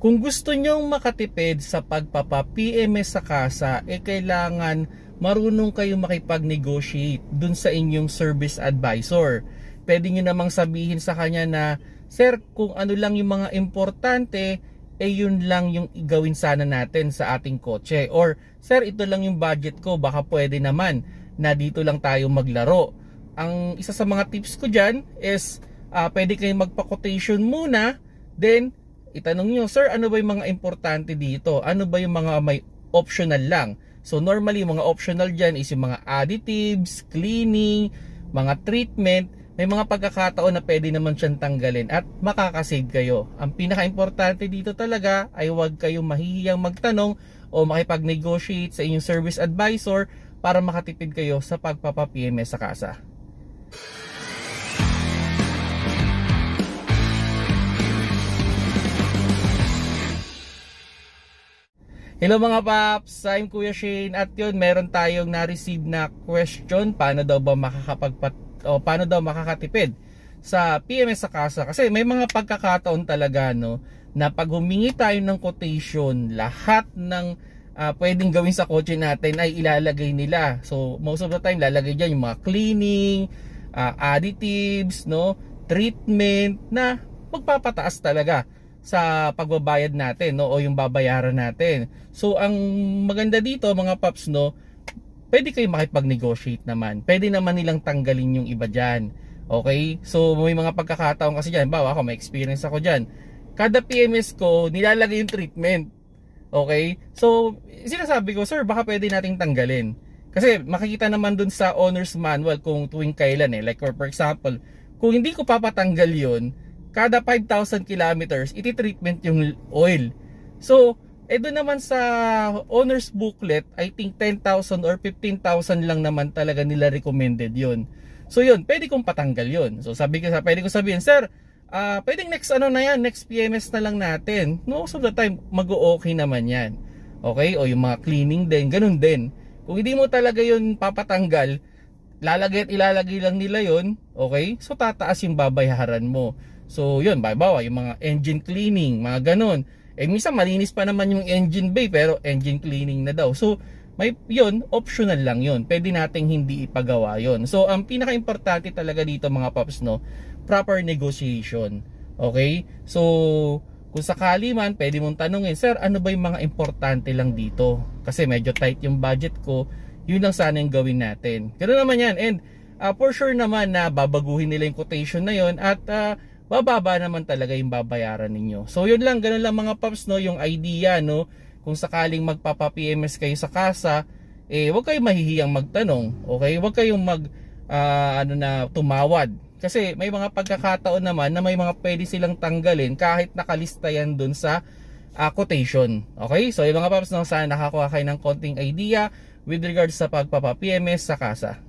Kung gusto nyong makatipid sa pagpapa-PMS sa kasa, kailangan marunong kayo makipag-negotiate dun sa inyong service advisor. Pwede nyo namang sabihin sa kanya na, sir, kung ano lang yung mga importante, yun lang yung gawin sana natin sa ating kotse. Or, sir, ito lang yung budget ko, baka pwede naman na dito lang tayo maglaro. Ang isa sa mga tips ko dyan is, pwede kayong magpa-quotation muna, then, itanong nyo, sir, ano ba yung mga importante dito? Ano ba yung mga may optional lang? So normally, mga optional dyan is yung mga additives, cleaning, mga treatment. May mga pagkakataon na pwede naman siyang tanggalin at makakasave kayo. Ang pinaka-importante dito talaga ay huwag kayong mahihiyang magtanong o makipag-negotiate sa inyong service advisor para makatipid kayo sa pagpapa-PMS sa kasa. Hello mga paps, I'm Kuya Shane at yun, meron tayong na-receive na question, paano daw makakatipid sa PMS sa kasa. Kasi may mga pagkakataon talaga no, na pag humingi tayo ng quotation, lahat ng pwedeng gawin sa kotse natin ay ilalagay nila. So most of the time lalagay dyan yung mga cleaning, additives, no, treatment na magpapataas talaga sa pagbabayad natin, no, o yung babayaran natin. So ang maganda dito mga paps, no, pwede kayo makipag-negotiate naman. Pwede naman nilang tanggalin yung iba dyan. Okay? So may mga pagkakataon kasi dyan, bawa ako, may experience ako dyan. Kada PMS ko, nilalagay yung treatment. Okay? So sinasabi ko, sir, baka pwede nating tanggalin. Kasi makikita naman dun sa owner's manual kung tuwing kailan Like for example, kung hindi ko papatanggal yun, kada 5,000 kilometers, iti-treatment yung oil. So, doon naman sa owner's booklet, I think 10,000 or 15,000 lang naman talaga nila recommended yun. So yun, pwede kong patanggal yun. So pwede ko sabihin, sir, pwedeng next next PMS na lang natin. Most of the time, mag-o-okay naman yan. Okay? O yung mga cleaning din, ganun din. Kung hindi mo talaga yun papatanggal, lalagay at ilalagay lang nila yun, okay? So tataas yung babayaran mo. So yun, bawa yung mga engine cleaning, mga ganun. Minsan malinis pa naman yung engine bay pero engine cleaning na daw. So may yun, optional lang yun. Pwede nating hindi ipagawa yun. So ang pinaka-importante talaga dito mga paps, no, proper negotiation. Okay? So kung sakali man, pwede mong tanungin, sir, ano ba yung mga importante lang dito? Kasi medyo tight yung budget ko. Yun lang sana yung gawin natin. Ganoon naman yan. And for sure naman na babaguhin nila yung quotation na yun at bababa naman talaga yung babayaran ninyo. So yun lang, ganun lang mga paps, no, yung idea, no, kung sakaling magpapa-PMS kayo sa kasa, huwag kayong mahihiyang magtanong, okay? Huwag kayong tumawad. Kasi may mga pagkakataon naman na may mga pwede silang tanggalin kahit nakalista yan dun sa quotation. Okay? So yung mga paps, no, sana nakakuha kayo ng konting idea with regards sa pagpapa-PMS sa kasa.